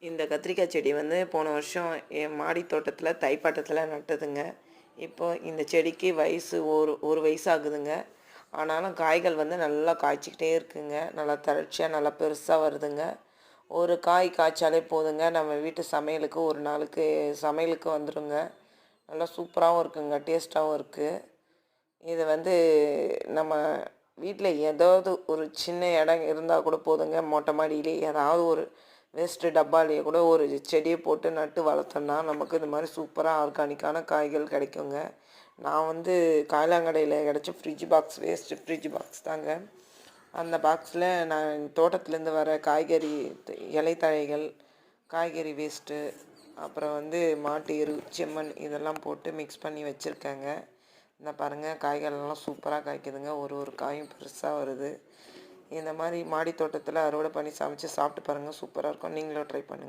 இந்த கத்திரிக்காய் செடி வந்து போன வருஷம் என் மாடி தோட்டத்தில் தைப்பாட்டத்தில் நட்டதுங்க. இப்போ இந்த செடிக்கு வயசு ஒரு ஒரு வயசு ஆகுதுங்க. ஆனாலும் காய்கள் வந்து நல்லா காய்ச்சிக்கிட்டே இருக்குங்க. நல்லா தழற்சியாக நல்லா பெருசாக வருதுங்க. ஒரு காய் காய்ச்சாலே போதுங்க, நம்ம வீட்டு சமையலுக்கு ஒரு நாளுக்கு சமையலுக்கு வந்துடுங்க. நல்லா சூப்பராகவும் இருக்குங்க, டேஸ்ட்டாகவும் இருக்குது. இது வந்து நம்ம வீட்டில் ஏதாவது ஒரு சின்ன இடம் இருந்தால் கூட போதுங்க. மொட்டை மாடியிலே ஏதாவது ஒரு வேஸ்ட்டு டப்பாலேயே கூட ஒரு செடியை போட்டு நட்டு வளர்த்தோன்னா நமக்கு இந்த மாதிரி சூப்பராக ஆர்கானிக்கான காய்கள் கிடைக்குங்க. நான் வந்து காய்லாங்கடையில் கிடச்ச வேஸ்ட்டு ஃப்ரிட்ஜ் பாக்ஸ் தாங்க. அந்த பாக்ஸில் நான் தோட்டத்துலேருந்து வர காய்கறி இலைத்தழைகள், காய்கறி வேஸ்ட்டு, அப்புறம் வந்து மாட்டு எரு, செம்மண் இதெல்லாம் போட்டு மிக்ஸ் பண்ணி வச்சுருக்கேங்க. இந்த பாருங்கள், காய்கள்லாம் சூப்பராக காய்க்குதுங்க. ஒரு ஒரு காயும் பெருசாக வருது. இந்த மாதிரி மாடி தோட்டத்தில் அறுவடை பண்ணி சமைச்சு சாப்பிட்டு பாருங்கள், சூப்பராக இருக்கும். நீங்களும் ட்ரை பண்ணுங்கள்.